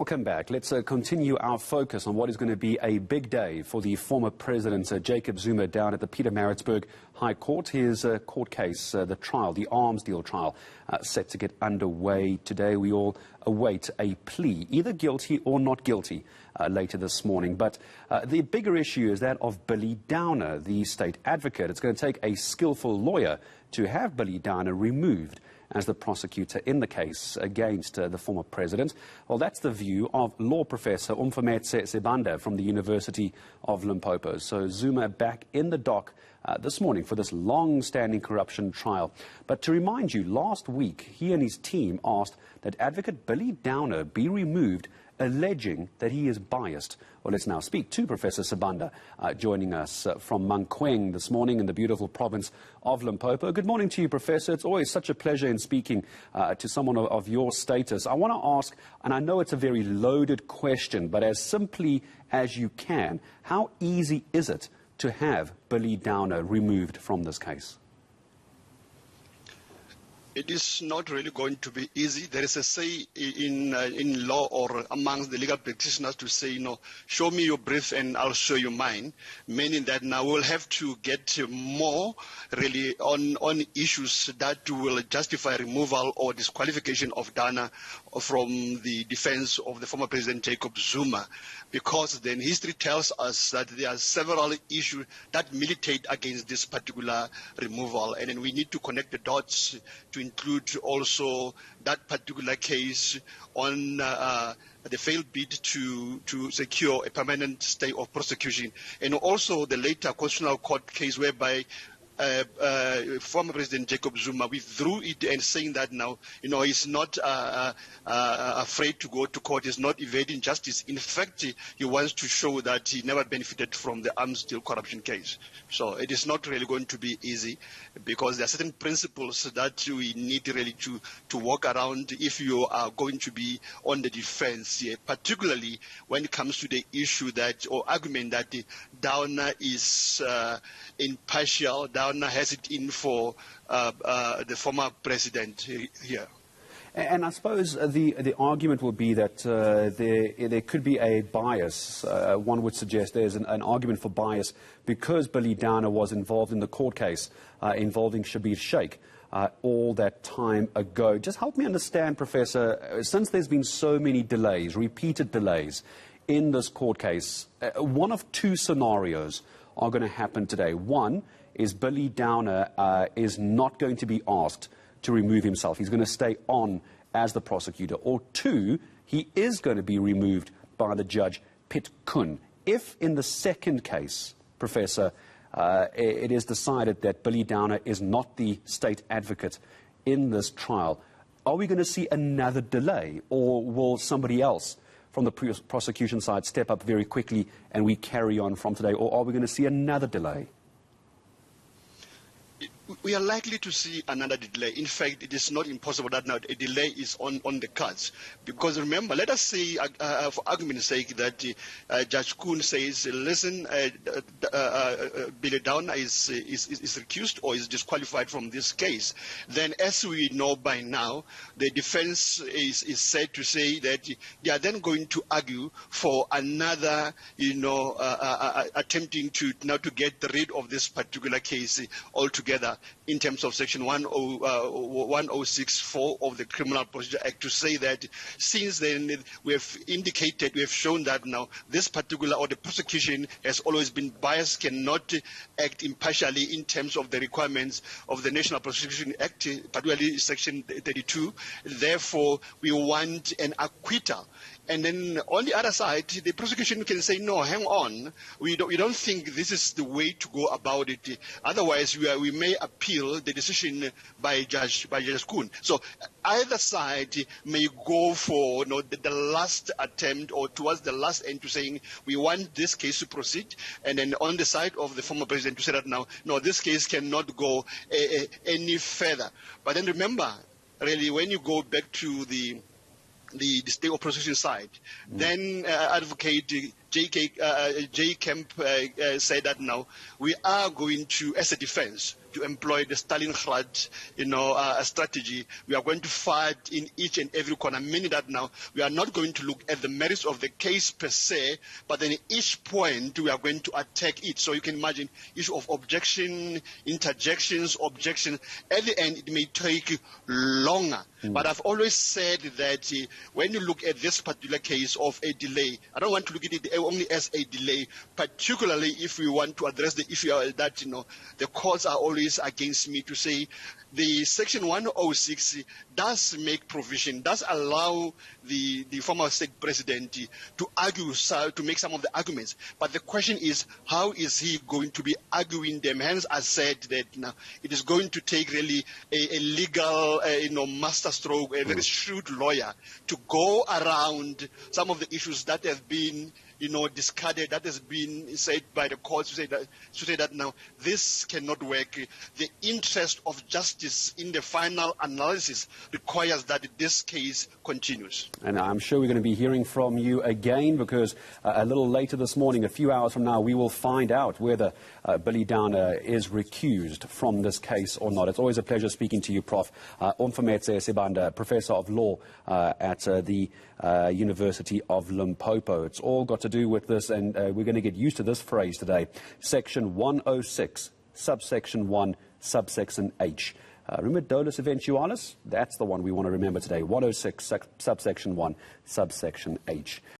Welcome back. Let's continue our focus on what is going to be a big day for the former president, Jacob Zuma, down at the Pietermaritzburg High Court. His court case, the trial, the arms deal trial, set to get underway today. We all await a plea, either guilty or not guilty, later this morning. But the bigger issue is that of Billy Downer, the state advocate. It's going to take a skillful lawyer to have Billy Downer removed as the prosecutor in the case against the former president. Well, that's the view of law professor Omphemetse Sibanda from the University of Limpopo. So Zuma back in the dock this morning for this long-standing corruption trial. But to remind you, last week he and his team asked that advocate Billy Downer be removed, alleging that he is biased. Well, let's now speak to Professor Sibanda, joining us from Mankweng this morning in the beautiful province of Limpopo. Good morning to you, Professor. It's always such a pleasure in speaking to someone of your status. I want to ask, and I know it's a very loaded question, but as simply as you can, how easy is it to have Billy Downer removed from this case? It is not really going to be easy. There is a say in law or amongst the legal practitioners to say, show me your brief and I'll show you mine, meaning that now we'll have to get more really on issues that will justify removal or disqualification of Downer from the defense of the former President Jacob Zuma, because then history tells us that there are several issues that militate against this particular removal, and then we need to connect the dots to include also that particular case on the failed bid to secure a permanent stay of prosecution, and also the later Constitutional Court case whereby former President Jacob Zuma withdrew it and saying that now, he's not afraid to go to court, he's not evading justice. In fact, he wants to show that he never benefited from the arms deal corruption case. So it is not really going to be easy, because there are certain principles that we need really to walk around if you are going to be on the defense here, particularly when it comes to the issue that, or argument that Downer is impartial. Downer has it in for the former president here. And I suppose the argument would be that there could be a bias. One would suggest there's an argument for bias because Billy Downer was involved in the court case involving Shabir Sheikh all that time ago. Just help me understand, Professor, since there's been so many delays, repeated delays in this court case, one of two scenarios are going to happen today. One is Billy Downer is not going to be asked to remove himself. He's going to stay on as the prosecutor. Or two, he is going to be removed by the judge, Piet Koen. If in the second case, Professor, it is decided that Billy Downer is not the state advocate in this trial, are we going to see another delay, or will somebody else from the prosecution side step up very quickly and we carry on from today, or are we going to see another delay? We are likely to see another delay. In fact, it is not impossible that now a delay is on the cards. Because remember, let us say, for argument's sake, that Judge Koen says, listen, Billy Downer is recused or is disqualified from this case. Then, as we know by now, the defense is said to say that they are then going to argue for another, attempting to get rid of this particular case altogether, in terms of Section 1064 of the Criminal Procedure Act, to say that since then we have indicated, we have shown that now this particular, or the prosecution has always been biased, cannot act impartially in terms of the requirements of the National Prosecution Act, particularly Section 32. Therefore, we want an acquittal. And then on the other side, the prosecution can say, no, hang on, we don't think this is the way to go about it. Otherwise, we may appeal the decision by Judge Koen. So either side may go for the last attempt, or towards the last end, to saying we want this case to proceed. And then on the side of the former president to say that now, no, this case cannot go any further. But then remember, really, when you go back to the state of prosecution side, then advocate J Camp said that now we are going to, as a defense, to employ the Stalingrad, strategy. We are going to fight in each and every corner, meaning that now we are not going to look at the merits of the case per se, but then each point we are going to attack it. So you can imagine issue of objection, interjections, objections. At the end, it may take longer. But I've always said that when you look at this particular case of a delay, I don't want to look at it only as a delay, particularly if we want to address the issue that, the courts are always against me to say the Section 106 does make provision, does allow the former state president to argue, to make some of the arguments. But the question is, how is he going to be arguing them? Hence, I said that it is going to take really a legal, masterstroke, a very shrewd lawyer to go around some of the issues that have been discarded, that has been said by the courts to say that now this cannot work. The interest of justice in the final analysis requires that this case continues. And I'm sure we're going to be hearing from you again, because a little later this morning, a few hours from now, we will find out whether Billy Downer is recused from this case or not. It's always a pleasure speaking to you, Prof. Omphemetse Sibanda, Professor of Law at the University of Limpopo. It's all got to do with this, and we're going to get used to this phrase today. Section 106, subsection 1, subsection H. Remember dolus eventualis? That's the one we want to remember today. 106, subsection 1, subsection H.